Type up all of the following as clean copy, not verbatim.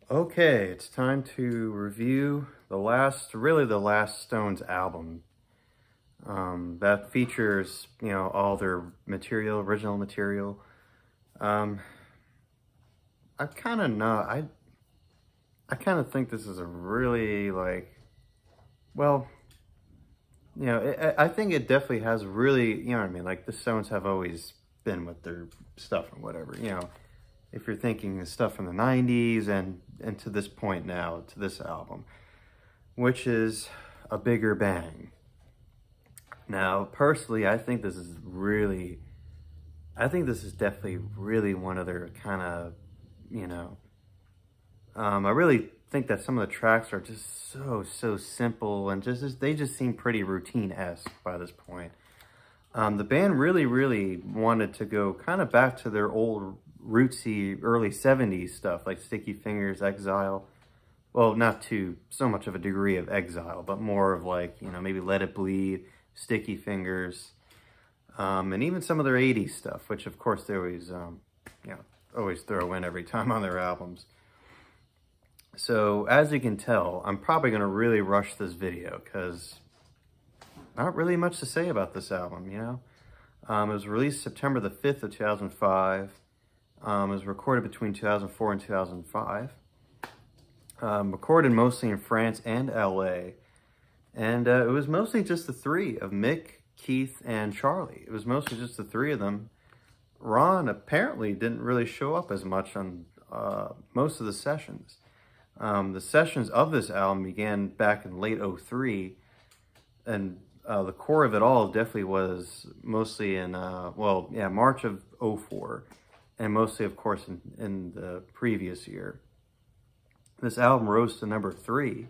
Okay, it's time to review really the last Stones album. That features, all their material, original material. Um, I kind of not, I kind of think this is a really well, I think it definitely has really, you know what I mean? Like the Stones have always been with their stuff and whatever, if you're thinking the stuff from the 90s and to this point now, to this album, which is a bigger bang. Now, personally, I think this is definitely really one of their kind of, I really think that some of the tracks are just so simple and they just seem pretty routine-esque by this point. The band really wanted to go kind of back to their old rootsy early 70s stuff like Sticky Fingers, Exile. Well, not to so much of a degree of Exile, but more of like, maybe Let It Bleed, Sticky Fingers, and even some of their 80s stuff, which of course they always, always throw in every time on their albums. So as you can tell, I'm probably going to really rush this video because not really much to say about this album, It was released September the 5th of 2005. It was recorded between 2004 and 2005. Recorded mostly in France and LA. And it was mostly just the three of Mick, Keith, and Charlie. It was mostly just the three of them. Ron apparently didn't really show up as much on most of the sessions. The sessions of this album began back in late '03, and the core of it all definitely was mostly in, March of '04, and mostly, of course, in the previous year. This album rose to number 3,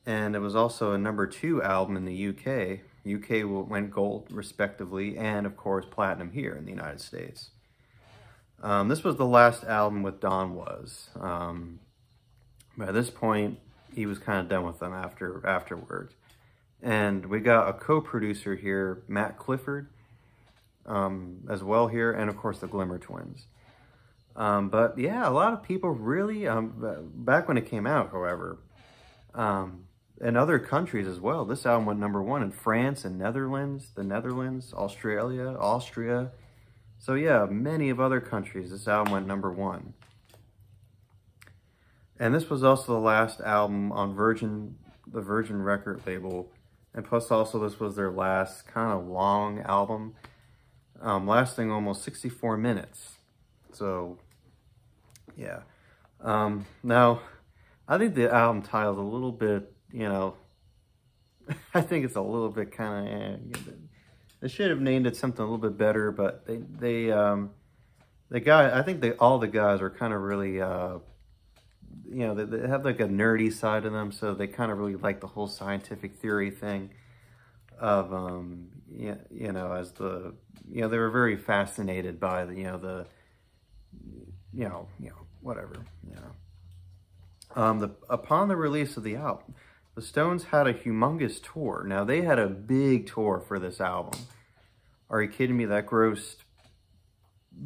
and it was also a number 2 album in the UK. UK went gold, respectively, and, of course, platinum here in the United States. This was the last album with Don Was. By this point, he was kind of done with them afterwards. And we got a co-producer here, Matt Clifford, as well here, and of course the Glimmer Twins. But yeah, a lot of people really, back when it came out, however, in other countries as well, this album went number 1 in France and the Netherlands, Australia, Austria. So yeah, many of other countries, this album went number 1. And this was also the last album on the Virgin record label. And plus also this was their last kind of long album, lasting almost 64 minutes. So, yeah. Now, I think the album title's a little bit, I think it's a little bit kind of, they should have named it something a little bit better, but I think all the guys are kind of really, they have like a nerdy side to them, so they kind of really like the whole scientific theory thing of, as they were very fascinated by whatever, upon the release of the album, the Stones had a humongous tour. Now, they had a big tour for this album. Are you kidding me? That grossed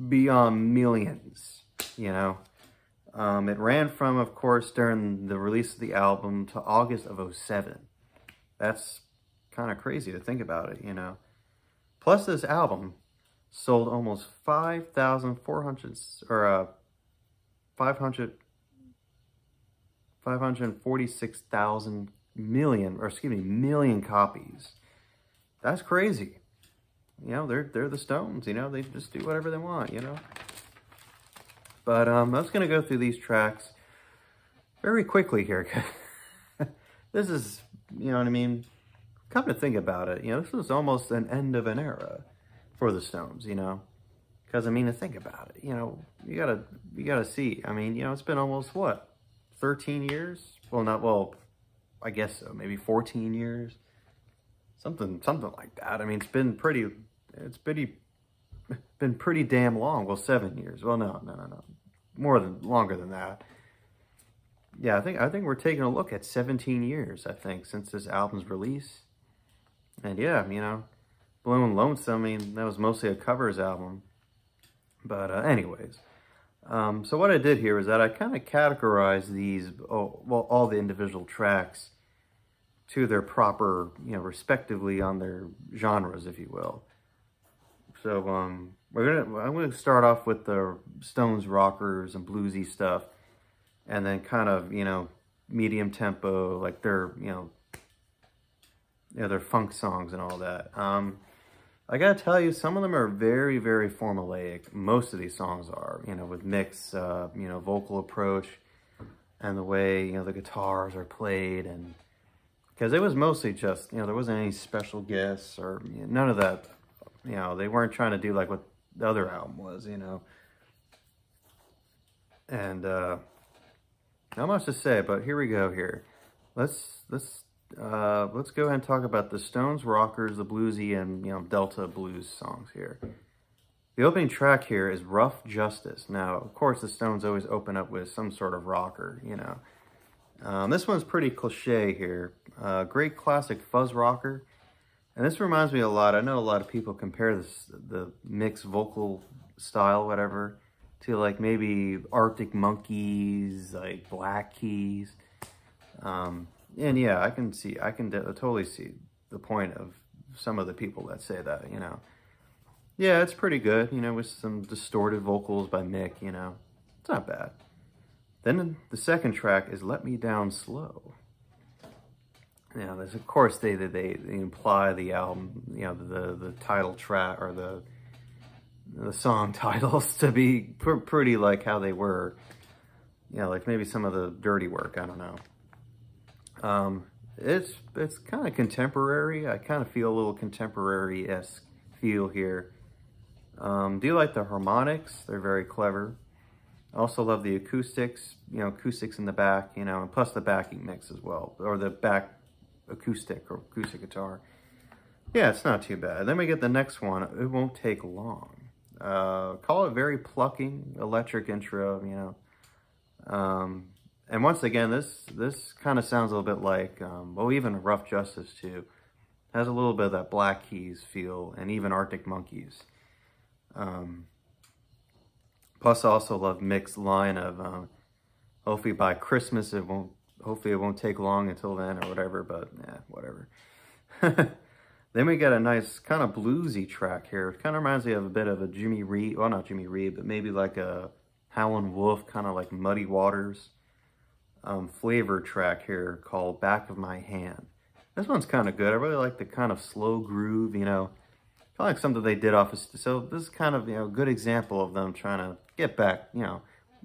beyond millions, It ran from, of course, during the release of the album to August of '07. That's kind of crazy to think about it, Plus, this album sold almost 546,000 million copies. That's crazy. They're the Stones, they just do whatever they want, But I was going to go through these tracks very quickly here. This is, come to think about it, this was almost an end of an era for the Stones, Because, to think about it, you gotta see. It's been almost, what, 13 years? Well, I guess so, maybe 14 years. Something like that. It's been pretty damn long. Well, 7 years. Well, no. Longer than that. Yeah, I think we're taking a look at 17 years, I think, since this album's release. And yeah, Blue and Lonesome, that was mostly a covers album. But anyways, So what I did here is that I kind of categorized these, all the individual tracks to their proper, respectively on their genres, if you will. So I'm gonna start off with the Stones rockers and bluesy stuff, and then kind of, medium tempo, like their, their funk songs and all that. I gotta tell you, some of them are very, very formulaic. Most of these songs are, with Mick's, vocal approach and the way, the guitars are played, and because it was mostly just, there wasn't any special guests or none of that. They weren't trying to do like what the other album was, And not much to say, but here we go. Here, let's go ahead and talk about the Stones rockers, the bluesy and Delta blues songs here. The opening track here is "Rough Justice." Now, of course, the Stones always open up with some sort of rocker, This one's pretty cliche here. Great classic fuzz rocker. And this reminds me a lot. I know a lot of people compare the mixed vocal style, whatever, to like maybe Arctic Monkeys, like Black Keys. And yeah, I can totally see the point of some of the people that say that, Yeah, it's pretty good, with some distorted vocals by Mick, It's not bad. Then the second track is "Let Me Down Slow." There's, of course, they imply the album, the title track or the song titles to be pretty like how they were, like maybe some of the dirty work. I don't know. It's kind of contemporary. I kind of feel a little contemporary-esque feel here. Do you like the harmonics? They're very clever. I also love the acoustics, acoustics in the back, and plus the backing mix as well, or the back acoustic or acoustic guitar. Yeah, it's not too bad. Then we get the next one, "It Won't Take Long." Call it very plucking, electric intro, And once again, this kind of sounds a little bit like, even "Rough Justice" too. Has a little bit of that Black Keys feel, and even Arctic Monkeys. Plus, I also love Mick's line of, "Hopefully by Christmas hopefully it won't take long until then," or whatever, but whatever. Then we get a nice kind of bluesy track here. It kind of reminds me of a bit of a Jimmy Reed, well, not Jimmy Reed, but maybe like a Howlin' Wolf, kind of like Muddy Waters flavor track here called "Back of My Hand." This one's kind of good. I really like the kind of slow groove, kind of like something they did off of, so this is kind of, a good example of them trying to get back,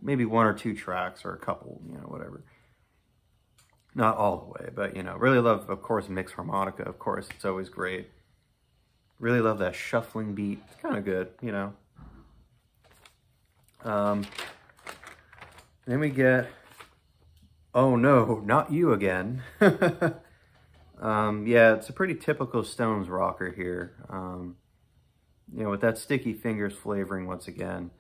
maybe one or two tracks or a couple, whatever. Not all the way, but, really love, of course, Mick's harmonica. Of course, it's always great. Really love that shuffling beat. It's kind of good, Then we get "Oh No, Not You Again." Yeah, it's a pretty typical Stones rocker here. With that Sticky Fingers flavoring once again.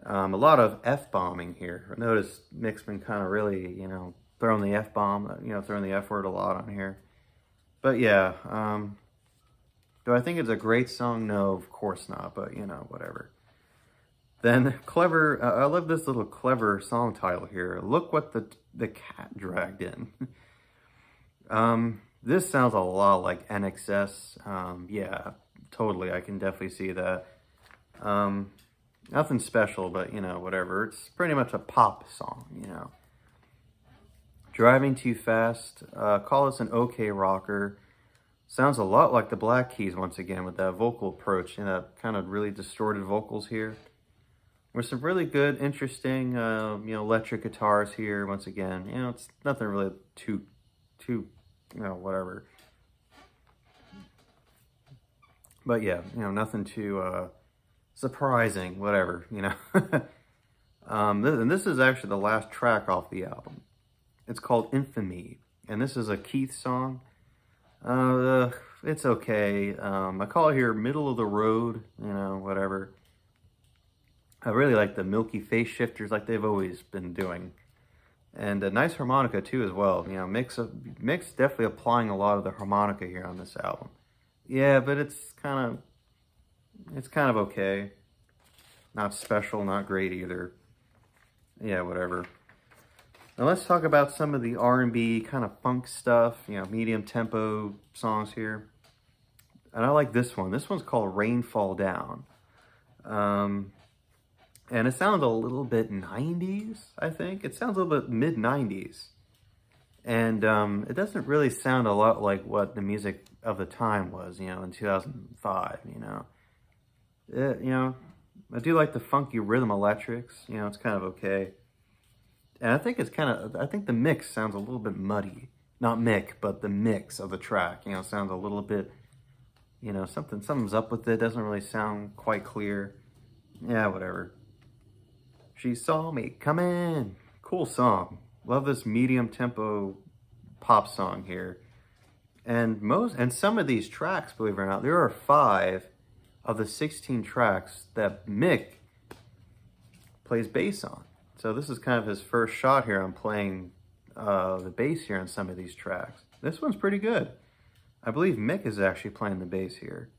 A lot of F-bombing here. I noticed Mick's been kind of really, throwing the F-bomb, throwing the F-word a lot on here. But yeah, do I think it's a great song? No, of course not, but, whatever. Then clever, I love this little clever song title here. "Look What the Cat Dragged In." This sounds a lot like NXS. Yeah, totally, I can definitely see that. Nothing special, but, whatever. It's pretty much a pop song, "Driving Too Fast." Call this an okay rocker. Sounds a lot like the Black Keys once again with that vocal approach and that kind of really distorted vocals here. With some really good, interesting, electric guitars here once again. It's nothing really too, whatever. But yeah, nothing too surprising, whatever, And this is actually the last track off the album. It's called "Infamy," and this is a Keith song. It's okay. I call it here middle of the road, whatever. I really like the milky face shifters like they've always been doing. And a nice harmonica too as well. Mick's definitely applying a lot of the harmonica here on this album. Yeah, but it's kind of okay. Not special, not great either. Yeah, whatever. Now let's talk about some of the R&B kind of funk stuff, you know, medium tempo songs here. And I like this one. This one's called Rain Fall Down. And it sounds a little bit 90s, I think. It sounds a little bit mid-90s. And it doesn't really sound a lot like what the music of the time was, you know, in 2005, you know. You know, I do like the funky rhythm electrics, you know, it's kind of okay. And I think it's kind of, I think the mix sounds a little bit muddy. Not Mick, but the mix of the track, you know, sounds a little bit, you know, something's up with it. Doesn't really sound quite clear. Yeah, whatever. She Saw Me Coming. Cool song. Love this medium tempo pop song here. And some of these tracks, believe it or not, there are 5 of the 16 tracks that Mick plays bass on. So this is kind of his first shot here on playing the bass here on some of these tracks. This one's pretty good. I believe Mick is actually playing the bass here.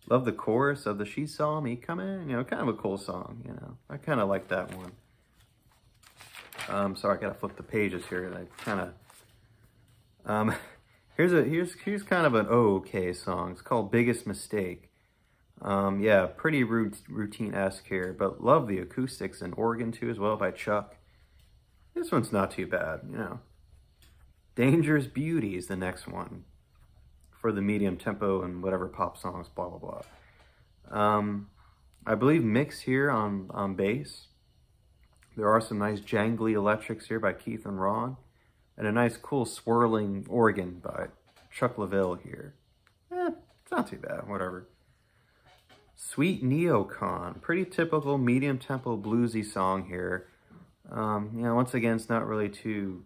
Love the chorus of the She Saw Me Coming. You know, kind of a cool song, you know. I kind of like that one. Sorry, I gotta flip the pages here. I kind of... here's kind of an okay song. It's called Biggest Mistake. Yeah, pretty routine-esque here, but love the acoustics and organ too as well by Chuck. This one's not too bad, you know. Dangerous Beauty is the next one for the medium tempo and whatever pop songs, blah, blah, blah. I believe Mick's here on bass. There are some nice jangly electrics here by Keith and Ron, and a nice cool swirling organ by Chuck Leavell here. It's not too bad, whatever. Sweet Neocon, pretty typical medium tempo bluesy song here. You know, once again, it's not really too,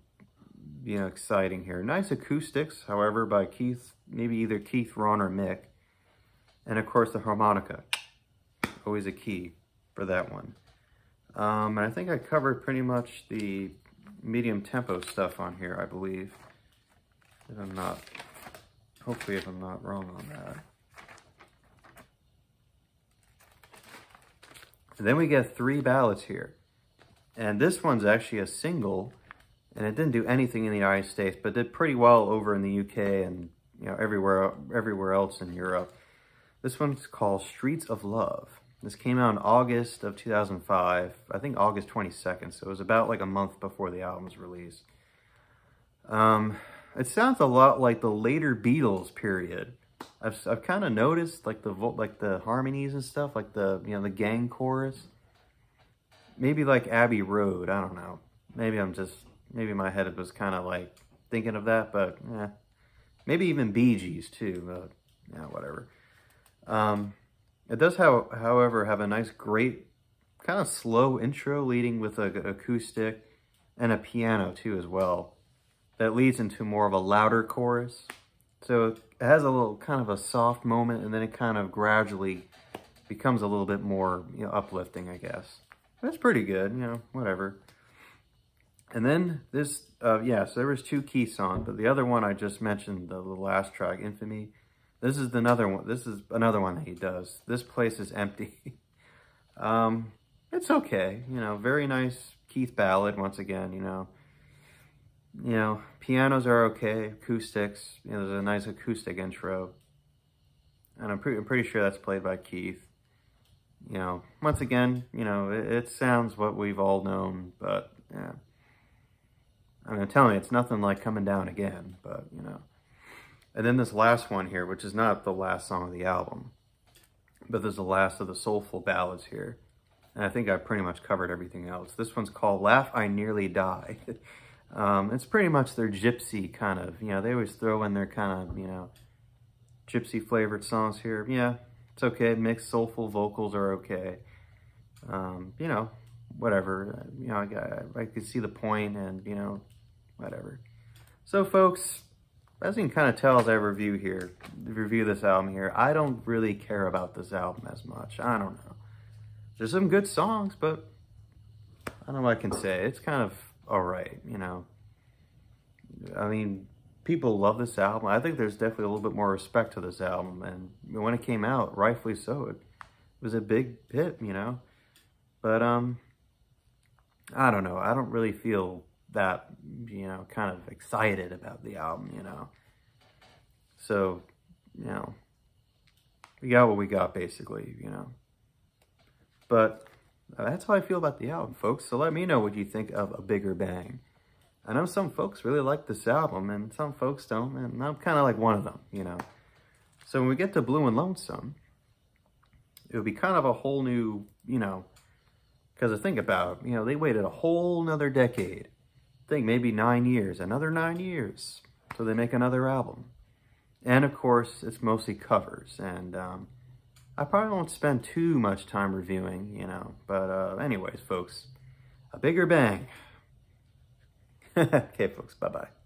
you know, exciting here. Nice acoustics, however, by Keith, maybe either Keith, Ron, or Mick. And of course the harmonica, always a key for that one. And I think I covered pretty much the medium tempo stuff on here, I believe. If I'm not, hopefully if I'm not wrong on that. And then we get 3 ballads here. And this one's actually a single, and it didn't do anything in the United States, but did pretty well over in the UK and, you know, everywhere else in Europe. This one's called Streets of Love. This came out in August of 2005, I think August 22nd, so it was about like a month before the album's release. It sounds a lot like the later Beatles period. I've kind of noticed like the harmonies and stuff, like the, you know, the gang chorus. Maybe like Abbey Road, I don't know. Maybe my head was kind of like thinking of that, but yeah. Maybe even Bee Gees too, but yeah, whatever. It does, however, have a nice, great, kind of slow intro leading with an acoustic and a piano too as well. That leads into more of a louder chorus. So it has a little kind of a soft moment, and then it kind of gradually becomes a little bit more, you know, uplifting, I guess. That's pretty good, you know, whatever. And then this, yeah, so there was 2 key songs, but the other one I just mentioned, the last track, Infamy. This is another one. This is another one that he does. This Place Is Empty. It's okay, you know, very nice Keith ballad once again, you know. You know, pianos are okay, acoustics, you know, there's a nice acoustic intro. And I'm pretty sure that's played by Keith. You know, once again, you know, it sounds what we've all known, but yeah. I mean, I'm telling you, it's nothing like Coming Down Again, but, you know. And then this last one here, which is not the last song of the album, but there's the last of the Soulful Ballads here. And I think I pretty much covered everything else. This one's called Laugh I Nearly Die. It's pretty much their gypsy kind of, you know, they always throw in their kind of, you know, gypsy flavored songs here. Yeah, it's okay. Mixed soulful vocals are okay. You know, whatever. You know, I could see the point, and, you know, whatever. So, folks, as you can kind of tell as I review this album here, I don't really care about this album as much. I don't know. There's some good songs, but I don't know what I can say. It's kind of alright, you know. I mean, people love this album. I think there's definitely a little bit more respect to this album, and when it came out, rightfully so, it was a big hit, you know. But, I don't know. I don't really feel that, you know, kind of excited about the album, you know. So, you know, we got what we got, basically, you know. But that's how I feel about the album, folks. So let me know what you think of A Bigger Bang. I know some folks really like this album, and some folks don't, and I'm kind of like one of them, you know. So when we get to Blue and Lonesome, it would be kind of a whole new, you know, because I think about, you know, they waited a whole nother decade. I think maybe 9 years, another 9 years, so they make another album. And of course, it's mostly covers, and I probably won't spend too much time reviewing, you know, but anyways, folks, A Bigger Bang. Okay, folks, bye-bye.